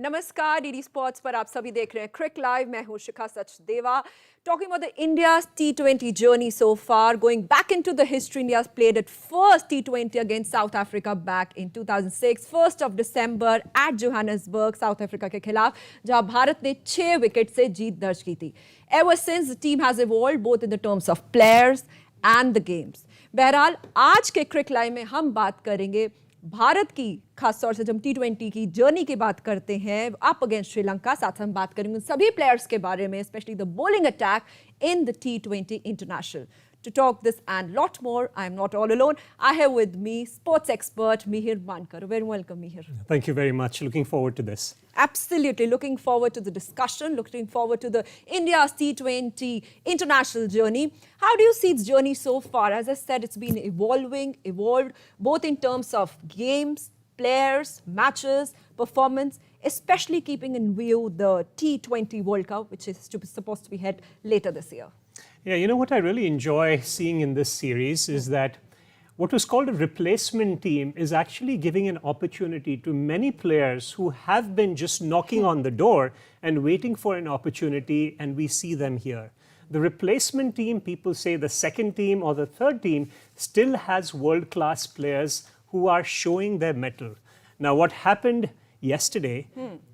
नमस्कार DD sports पर आप सभी देख रहे हैं क्रिक लाइव। मैं हूं शिखा Sachdeva. Talking about the India's T20 journey so far, going back into the history, India's played its first T20 against South Africa back in 2006, 1st of December at Johannesburg, South Africa के खिलाफ, जहां भारत ने 6 wicket से जीत दर्ज की थी. Ever since, the team has evolved both in the terms of players and the games. बहरहाल आज के क्रिक लाइव में हम बात करेंगे भारत की, खास तौर से जब T20 की जर्नी की बात करते हैं अप अगेंस्ट श्रीलंका, साथ हम बात करेंगे सभी प्लेयर्स के बारे में, specially the bowling attack in the T20 international. To talk this and lot more, I am not all alone. I have with me sports expert Mihir Mankar. Very welcome, Mihir. Thank you very much. Looking forward to this. Absolutely. Looking forward to the discussion, looking forward to the India's T20 international journey. How do you see its journey so far? As I said, it's been evolved, both in terms of games, players, matches, performance, especially keeping in view the T20 World Cup, which is supposed to be held later this year. Yeah, you know what I really enjoy seeing in this series is that what was called a replacement team is actually giving an opportunity to many players who have been just knocking on the door and waiting for an opportunity, and we see them here. The replacement team, people say the second team or the third team, still has world-class players who are showing their mettle. Now, what happened yesterday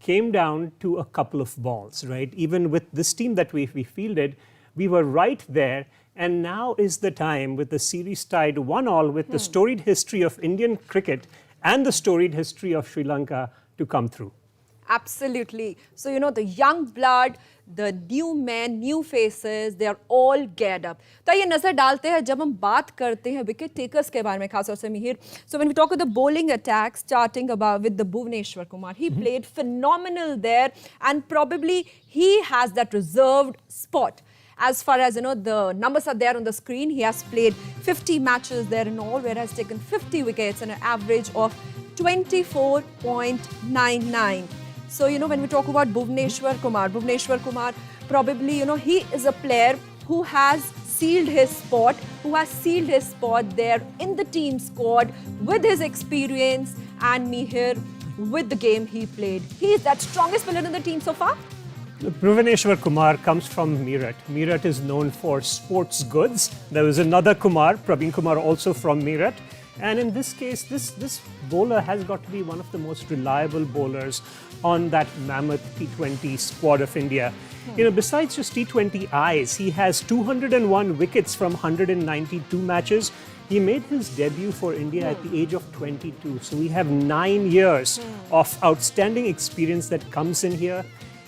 came down to a couple of balls, right? Even with this team that we fielded, we were right there, and now is the time, with the series tied 1-1 with the storied history of Indian cricket and the storied history of Sri Lanka to come through. Absolutely. So, you know, the young blood, the new men, new faces, they are all geared up. तो ये नज़र डालते हैं जब हम बात करते हैं विकेट टेकर्स के बारे में, खास तौर से Mihir. So when we talk about the bowling attack, starting about with the Bhuvneshwar Kumar, he played phenomenal there, and probably he has that reserved spot. As far as, you know, the numbers are there on the screen. He has played 50 matches there in all, where he has taken 50 wickets and an average of 24.99. So, you know, when we talk about Bhuvneshwar Kumar, probably, you know, he is a player who has sealed his spot, there in the team squad with his experience and Mihir with the game he played. He is that strongest player in the team so far. Bhuvneshwar Kumar comes from Meerut. Meerut is known for sports goods. There was another Kumar, Praveen Kumar, also from Meerut. And in this case, this bowler has got to be one of the most reliable bowlers on that mammoth T20 squad of India. You know, besides just T20Is, he has 201 wickets from 192 matches. He made his debut for India at the age of 22. So we have 9 years of outstanding experience that comes in here.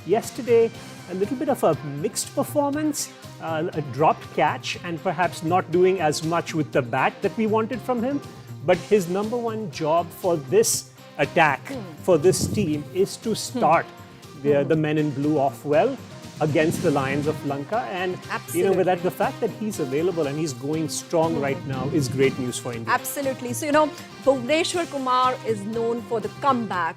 Yesterday, a little bit of a mixed performance, a dropped catch, and perhaps not doing as much with the bat that we wanted from him. But his number one job for this attack, for this team, is to start the men in blue off well against the Lions of Lanka. And you know, with that, the fact that he's available and he's going strong right now is great news for India. Absolutely. So, you know, Bhuvneshwar Kumar is known for the comeback.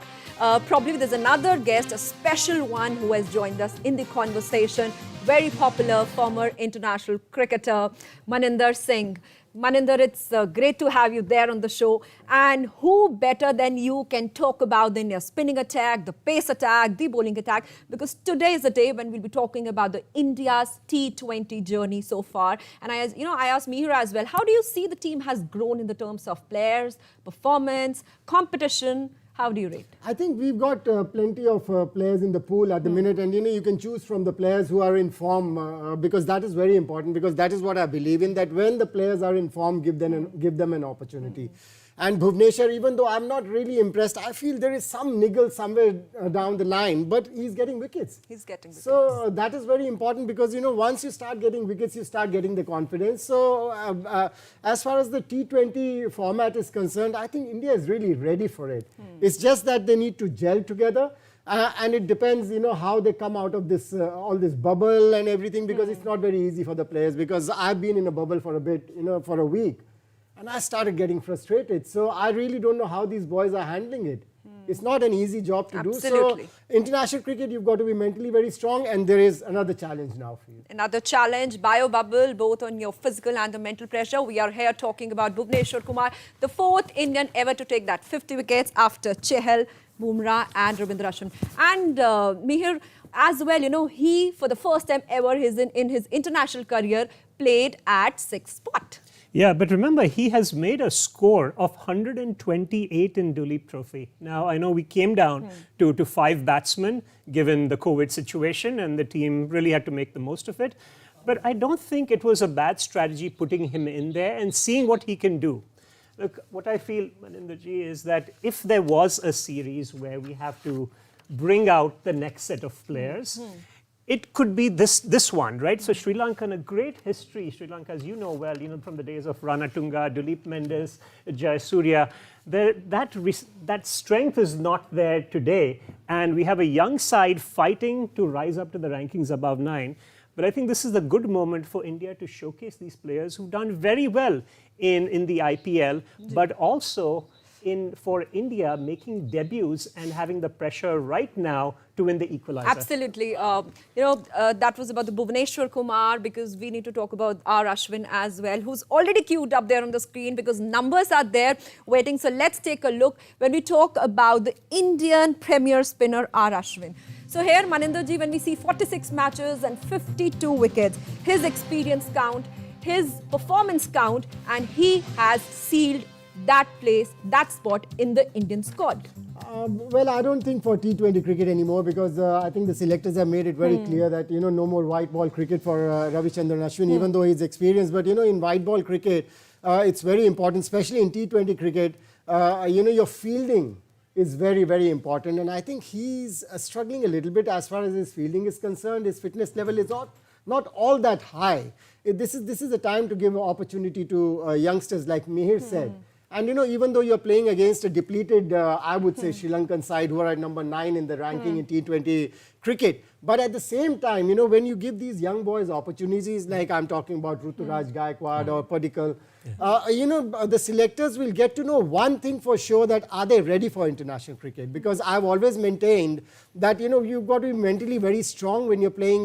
Probably there's another guest, a special one, who has joined us in the conversation. Very popular former international cricketer, Maninder Singh. Maninder, it's great to have you there on the show. And who better than you can talk about the India spinning attack, the pace attack, the bowling attack? Because today is the day when we'll be talking about the India's T20 journey so far. And I asked Mihir as well, how do you see the team has grown in the terms of players, performance, competition? How do you rate? I think we've got plenty of players in the pool at the minute, and you know, you can choose from the players who are in form, because that is very important, because that is what I believe in, that when the players are in form, give them an opportunity. And Bhuvneshwar, even though I'm not really impressed, I feel there is some niggle somewhere down the line, but he's getting wickets. So that is very important, because, you know, once you start getting wickets, you start getting the confidence. So as far as the T20 format is concerned, I think India is really ready for it. It's just that they need to gel together. And it depends, you know, how they come out of this, all this bubble and everything, because it's not very easy for the players, because I've been in a bubble for a bit, you know, for a week. And I started getting frustrated. So I really don't know how these boys are handling it. It's not an easy job to do. So international cricket, you've got to be mentally very strong. And there is another challenge now for you. Another challenge, bio bubble, both on your physical and the mental pressure. We are here talking about Bhuvneshwar Kumar, the 4th Indian ever to take that 50 wickets after Chehal, Bumrah and Ravindra Ashwin. And Mihir, as well, you know, he, for the first time ever in his international career, played at 6th spot. Yeah, but remember, he has made a score of 128 in Duleep Trophy. Now, I know we came down to 5 batsmen, given the COVID situation, and the team really had to make the most of it. But I don't think it was a bad strategy putting him in there and seeing what he can do. Look, what I feel, Maninderji, is that if there was a series where we have to bring out the next set of players, it could be this one, right? So Sri Lanka, a great history. Sri Lanka, as you know well, from the days of Ranatunga, Duleep Mendes, Jayasurya, that strength is not there today. And we have a young side fighting to rise up to the rankings above 9. But I think this is a good moment for India to showcase these players who've done very well in the IPL, but also for India making debuts and having the pressure right now to win the equalizer. Absolutely. That was about the Bhuvaneshwar Kumar, because we need to talk about R. Ashwin as well, who's already queued up there on the screen because numbers are there waiting. So let's take a look when we talk about the Indian premier spinner R. Ashwin. So here, Maninderji, when we see 46 matches and 52 wickets, his experience count, his performance count, and he has sealed that place, that spot in the Indian squad. Well, I don't think for T20 cricket anymore, because I think the selectors have made it very clear that, no more white ball cricket for Ravichandran Ashwin, even though he's experienced. But, in white ball cricket, it's very important, especially in T20 cricket, your fielding is very, very important. And I think he's struggling a little bit as far as his fielding is concerned. His fitness level is not all that high. This is a time to give an opportunity to youngsters, like Mihir said. And, even though you're playing against a depleted, I would say, Sri Lankan side who are at number 9 in the ranking in T20 cricket. But at the same time, when you give these young boys opportunities, like I'm talking about Ruturaj Gaikwad or Padikkal, the selectors will get to know one thing for sure, that are they ready for international cricket? Because I've always maintained that, you've got to be mentally very strong when you're playing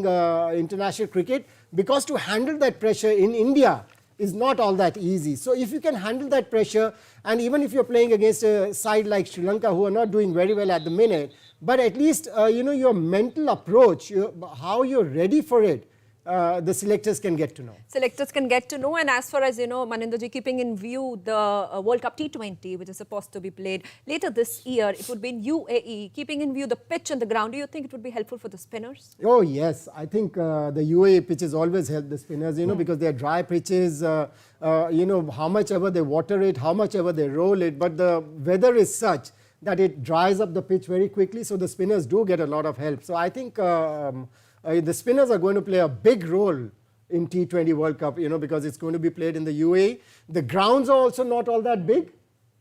international cricket, because to handle that pressure in India is not all that easy. So if you can handle that pressure, and even if you're playing against a side like Sri Lanka who are not doing very well at the minute, but at least your mental approach, how you're ready for it, the selectors can get to know. Selectors can get to know, and as far as Maninderji, keeping in view the World Cup T20, which is supposed to be played later this year, it would be in UAE. Keeping in view the pitch and the ground, do you think it would be helpful for the spinners? Oh yes, I think the UAE pitches always help the spinners, because they're dry pitches, how much ever they water it, how much ever they roll it, but the weather is such that it dries up the pitch very quickly, so the spinners do get a lot of help. So I think the spinners are going to play a big role in T20 World Cup, because it's going to be played in the UAE. The grounds are also not all that big.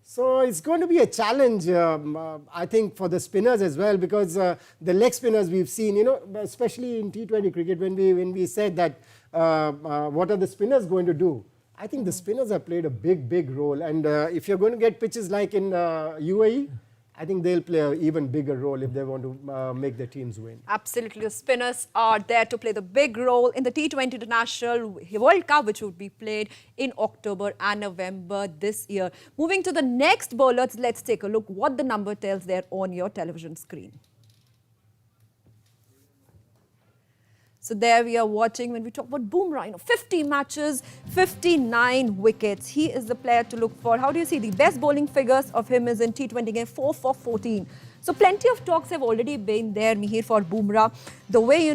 So it's going to be a challenge, I think, for the spinners as well, because the leg spinners we've seen, especially in T20 cricket, when we said that what are the spinners going to do? I think the spinners have played a big role. And if you're going to get pitches like in UAE, I think they'll play an even bigger role if they want to make their teams win. Absolutely. The spinners are there to play the big role in the T20 International World Cup, which would be played in October and November this year. Moving to the next bowlers, let's take a look what the number tells there on your television screen. So there we are watching when we talk about Bumrah, 50 matches, 59 wickets. He is the player to look for. How do you see the best bowling figures of him is in T20 game, 4 for 14. So plenty of talks have already been there, Mihir, for Bumrah. The way,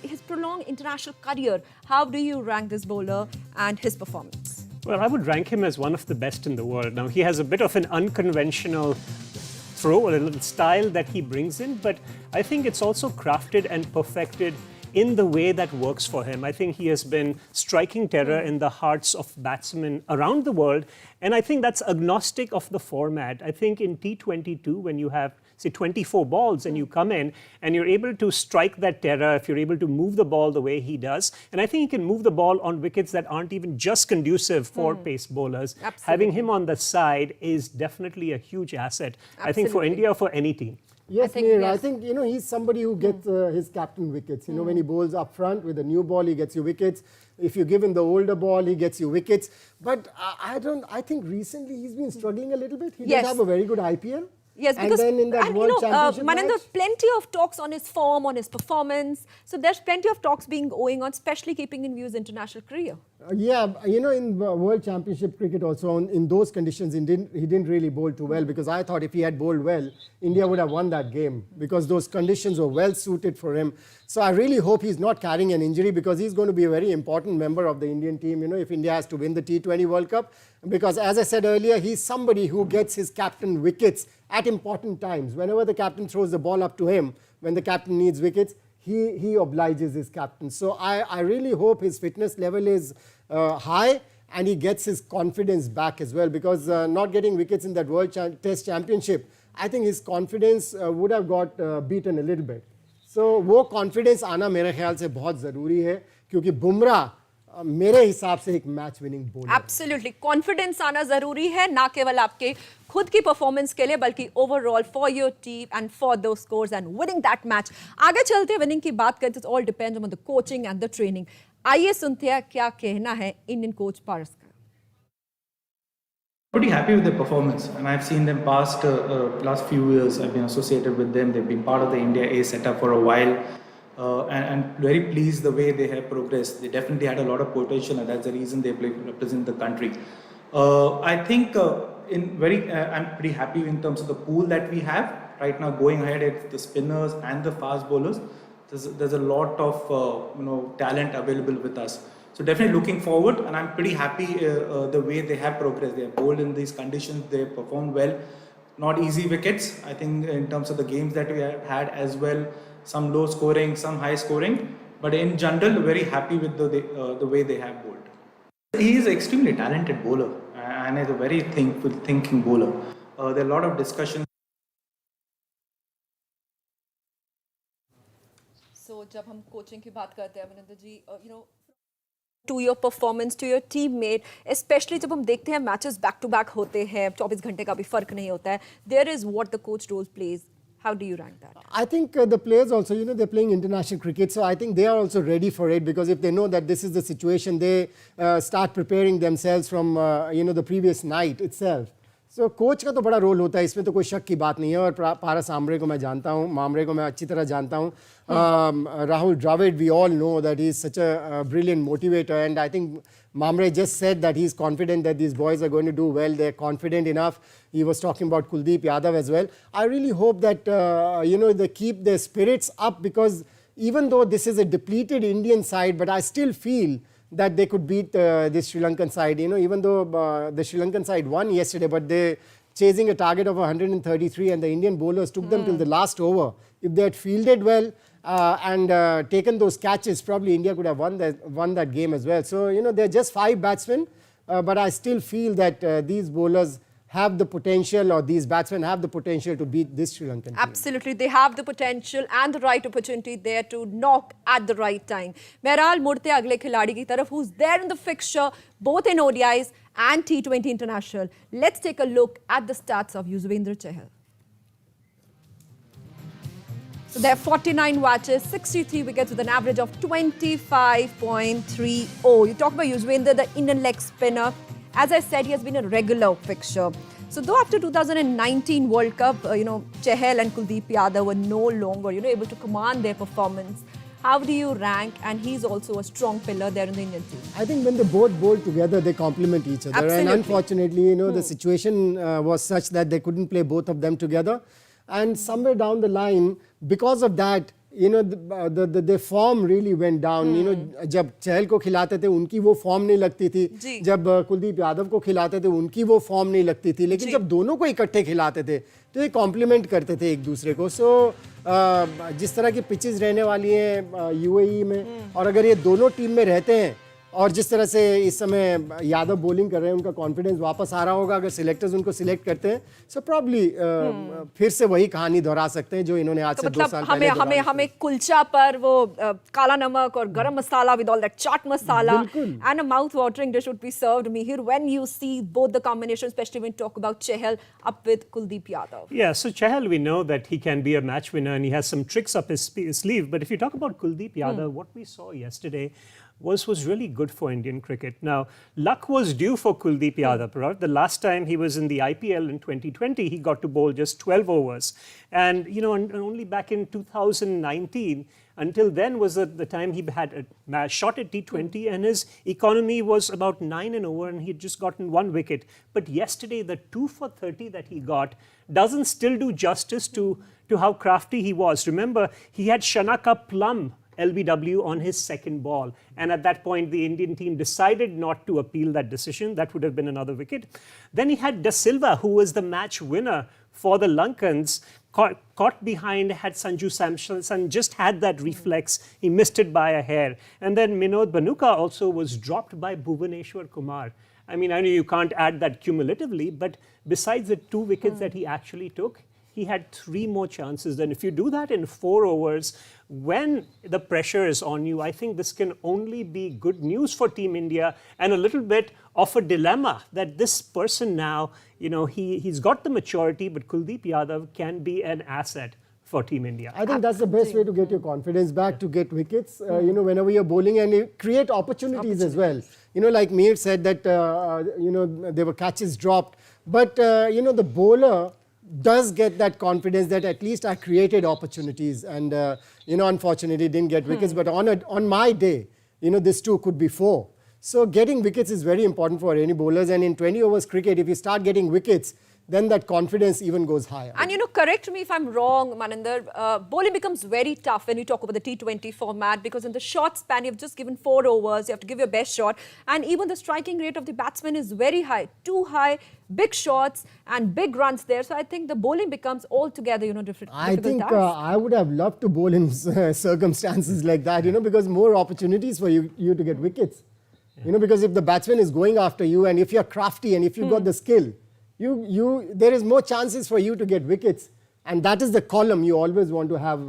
his prolonged international career, how do you rank this bowler and his performance? Well, I would rank him as one of the best in the world. Now, he has a bit of an unconventional throw, a little style that he brings in, but I think it's also crafted and perfected in the way that works for him. I think he has been striking terror in the hearts of batsmen around the world, and I think that's agnostic of the format. I think in T22, when you have, say, 24 balls and you come in and you're able to strike that terror, if you're able to move the ball the way he does, and I think he can move the ball on wickets that aren't even just conducive for pace bowlers. Absolutely. Having him on the side is definitely a huge asset, I think, for India or for any team. Yes, I think he's somebody who gets his captain wickets. When he bowls up front with a new ball, he gets you wickets. If you give him the older ball, he gets you wickets. But I think recently he's been struggling a little bit. He didn't have a very good IPL. Yes, and because then in that World Championship Maninder, match, plenty of talks on his form, on his performance. So there's plenty of talks being going on, especially keeping in view his international career. yeah, in World Championship cricket also, in those conditions, he didn't really bowl too well, because I thought if he had bowled well, India would have won that game, because those conditions were well suited for him. So I really hope he's not carrying an injury, because he's going to be a very important member of the Indian team, if India has to win the T20 World Cup. Because as I said earlier, he's somebody who gets his captain wickets at important times. Whenever the captain throws the ball up to him, when the captain needs wickets, he obliges his captain. So I really hope his fitness level is high, and he gets his confidence back as well, because not getting wickets in that World Test Championship, I think his confidence would have got beaten a little bit. So वो confidence आना मेरे ख्याल से बहुत ज़रूरी है, क्योंकि बुमराह मेरे हिसाब से एक match winning bowler. Absolutely confidence आना जरूरी है, ना केवल आपके खुद की परफॉर्मेंस के लिए बल्कि overall for your team and for those scores and winning that match. आगे चलते हैं, विनिंग की बात करते हैं, all depends on the coaching and the training. आइए सुनते हैं क्या कहना है इंडियन कोच पारस का। Pretty happy with their performance, and I've seen them last few years. I've been associated with them. They've been part of the India A setup for a while, and very pleased the way they have progressed. They definitely had a lot of potential, and that's the reason they represent the country. I think I'm pretty happy in terms of the pool that we have right now going ahead. It's the spinners and the fast bowlers. There's a lot of talent available with us. So definitely looking forward, and I'm pretty happy the way they have progressed. They have bowled in these conditions. They have performed well. Not easy wickets, I think, in terms of the games that we have had as well. Some low scoring, some high scoring. But in general, very happy with the way they have bowled. He is an extremely talented bowler, and is a very thinking bowler. There are a lot of discussions. So जब हम coaching की बात करते हैं अभिनंदन जी, to your performance, to your teammate, especially जब हम देखते हैं मैचेस बैक टू बैक होते हैं, 24 घंटे का भी फर्क नहीं होता है, there is what the coach role plays. How do you rank that? I think the players also, they're playing international cricket, so I think they are also ready for it, because if they know that this is the situation, they start preparing themselves from the previous night itself. So coach का तो बड़ा role होता है, इसमें तो कोई शक की बात नहीं है। और पारस आमरे को मैं जानता हूँ, मामरे को मैं अच्छी तरह जानता हूँ। Rahul Dravid, we all know that he is such a brilliant motivator, and I think Mamre just said that he's confident that these boys are going to do well. They're confident enough. He was talking about Kuldeep Yadav as well. I really hope that they keep their spirits up, because even though this is a depleted Indian side, but I still feel that they could beat this Sri Lankan side. Even though the Sri Lankan side won yesterday, but they chasing a target of 133, and the Indian bowlers took them till the last over. If they had fielded well and taken those catches, probably India could have won that game as well. So they're just 5 batsmen, but I still feel that these bowlers have the potential, or these batsmen have the potential to beat this Sri Lankan team. Absolutely, they have the potential and the right opportunity there to knock at the right time. Mehral मुड़ते अगले खिलाड़ी की तरफ, who's there in the fixture both in ODIs and T20 International. Let's take a look at the stats of Yuzvendra Chahal. So there are 49 watches, 63 wickets with an average of 25.30. You talk about Yuzvendra, the Indian leg spinner. As I said, he has been a regular fixture. So though after 2019 World Cup, Chahal and Kuldeep Yadav were no longer, able to command their performance. How do you rank? And he's also a strong pillar there in the Indian team. I think when they both bowl together, they complement each other. Absolutely. And unfortunately, the situation was such that they couldn't play both of them together. And somewhere down the line, because of that, the form really went down. जब चहल को खिलाते थे उनकी वो form नहीं लगती थी, जब कुलदीप यादव को खिलाते थे उनकी वो फॉर्म नहीं लगती थी, लेकिन जब दोनों को इकट्ठे खिलाते थे तो ये कॉम्प्लीमेंट करते थे एक दूसरे को। सो जिस तरह की पिचेस रहने वाली हैं यूएई में, और अगर ये दोनों टीम में रहते हैं, और जिस तरह से इस समय यादव बॉलिंग कर रहे हैं, उनका कॉन्फिडेंस वापस आ रहा होगा अगर सिलेक्टर्स उनको सिलेक्ट करते हैं, सो प्रॉब्ली फिर से वही कहानी दोहरा सकते हैं जो इन्होंने आज से 2 साल पहले हमें कुलचा पर वो काला नमक और गरम मसाला with all that chaat masala and a mouth watering dish would be served me here when you see both the combination, especially when you talk about Chahal up with Kuldeep Yadav. Yeah, so Chahal, we know that he can be a match winner and he has some tricks up his sleeve, but if you talk about Kuldeep Yadav, what we saw yesterday was really good for Indian cricket. Now, luck was due for Kuldeep Yadav. Right? The last time he was in the IPL in 2020, he got to bowl just 12 overs. And, and only back in 2019, until then was the time he had a shot at T20 and his economy was about 9 and over and he'd just gotten 1 wicket. But yesterday, the 2 for 30 that he got doesn't still do justice to how crafty he was. Remember, he had Shanaka Plum LBW on his second ball. And at that point, the Indian team decided not to appeal that decision. That would have been another wicket. Then he had Da Silva, who was the match winner for the Lankans, caught behind, had Sanju Samson, just had that reflex. He missed it by a hair. And then Minod Banuka also was dropped by Bhuvaneshwar Kumar. I mean, I know you can't add that cumulatively, but besides the 2 wickets that he actually took, he had 3 more chances. Then if you do that in 4 overs, when the pressure is on you, I think this can only be good news for Team India and a little bit of a dilemma that this person now, he's got the maturity, but Kuldeep Yadav can be an asset for Team India. I think that's the best way to get your confidence back, to get wickets, whenever you're bowling, and you create opportunities as well. Like Mir said that, there were catches dropped, but, the bowler does get that confidence that at least I created opportunities and, unfortunately didn't get wickets. But on my day, this too could be 4. So getting wickets is very important for any bowlers. And in 20 overs cricket, if you start getting wickets, then that confidence even goes higher. And correct me if I'm wrong, Maninder, bowling becomes very tough when you talk about the T20 format, because in the short span, you've just given 4 overs, you have to give your best shot. And even the striking rate of the batsman is very high, too high, big shots and big runs there. So I think the bowling becomes altogether, different. I think I would have loved to bowl in circumstances like that, because more opportunities for you to get wickets. Because if the batsman is going after you and if you're crafty and if you've got the skill, there is more chances for you to get wickets. And that is the column you always want to have,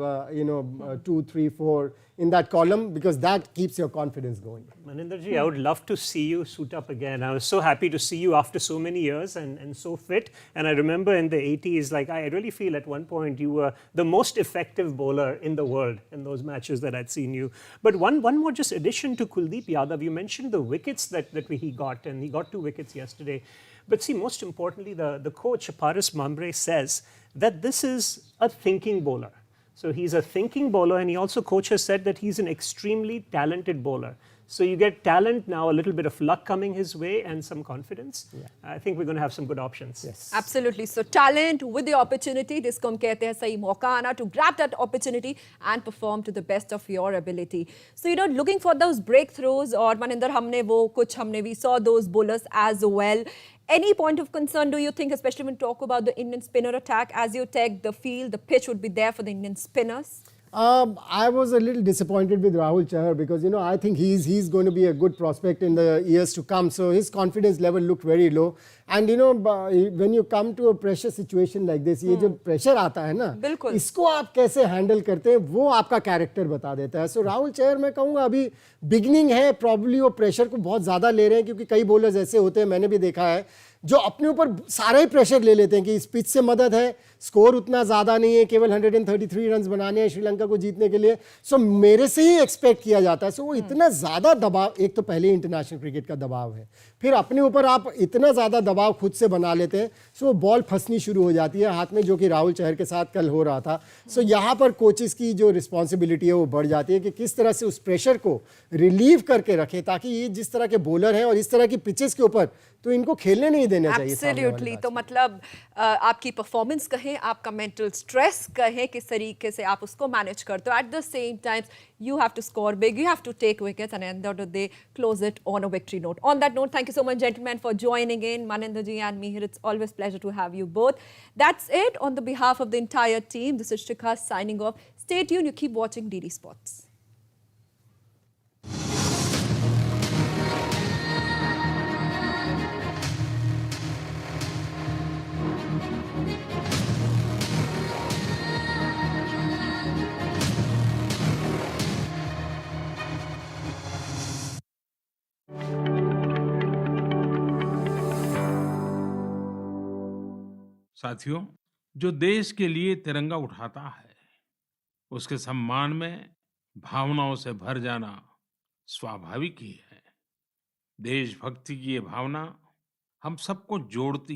2, 3, 4 in that column, because that keeps your confidence going. Maninderji, I would love to see you suit up again. I was so happy to see you after so many years and so fit. And I remember in the 80s, I really feel at one point you were the most effective bowler in the world in those matches that I'd seen you. But one more just addition to Kuldeep Yadav. You mentioned the wickets that he got, and he got 2 wickets yesterday. But see, most importantly, the coach, Paris Mambre, says that this is a thinking bowler. So he's a thinking bowler, and he also, coach has said that he's an extremely talented bowler. So you get talent now, a little bit of luck coming his way and some confidence. Yeah. I think we're going to have some good options. Yes. Absolutely. So talent with the opportunity, जिसको हम कहते हैं सही मौका आना, to grab that opportunity and perform to the best of your ability. So looking for those breakthroughs, और Maninder we saw those bowlers as well. Any point of concern do you think, especially when you talk about the Indian spinner attack, as you take the field, the pitch would be there for the Indian spinners? I was a little disappointed with Rahul Chahar because, I think he's going to be a good prospect in the years to come. So his confidence level looked very low. And, when you come to a pressure situation like this, ये जो pressure आता है ना, इसको आप कैसे handle करते हैं, वो आपका character बता देता है. So Rahul Chahar मैं कहूँगा अभी beginning है, probably वो pressure को बहुत ज़्यादा ले रहे हैं, क्योंकि कई bowlers ऐसे होते हैं, मैंने भी देखा है, जो अपने ऊपर सारा ही प्रेशर ले लेते हैं कि इस पिच से मदद है, स्कोर उतना ज़्यादा नहीं है, केवल 133 रन्स बनाने हैं श्रीलंका को जीतने के लिए. सो मेरे से ही एक्सपेक्ट किया जाता है. सो वो इतना ज़्यादा दबाव, एक तो पहले इंटरनेशनल क्रिकेट का दबाव है, फिर अपने ऊपर आप इतना ज़्यादा दबाव खुद से बना लेते हैं, सो बॉल फंसनी शुरू हो जाती है हाथ में, जो कि राहुल चहर के साथ कल हो रहा था. सो यहाँ पर कोचेस की जो रिस्पॉन्सिबिलिटी है वो बढ़ जाती है कि किस तरह से उस प्रेशर को रिलीव करके रखें, ताकि ये जिस तरह के बॉलर हैं और इस तरह की पिचेस के ऊपर तो इनको खेलने नहीं देना चाहिए. एब्सोल्युटली. तो मतलब आपकी परफॉर्मेंस कहें, आपका मेंटल स्ट्रेस कहें, किस तरीके से आप उसको मैनेज करते हो. At the same time you have to score big, you have to take wickets, and at the end of the day close it on a victory note. On that note, thank you so much, gentlemen, for joining in. Maninderji and Mihir, it's always a pleasure to have you both. That's it. On the behalf of the entire team, this is Shikha signing off. Stay tuned. You keep watching DD Sports. साथियों, जो देश के लिए तिरंगा उठाता है, उसके सम्मान में भावनाओं से भर जाना स्वाभाविक ही है। देशभक्ति की ये भावना हम सबको जोड़ती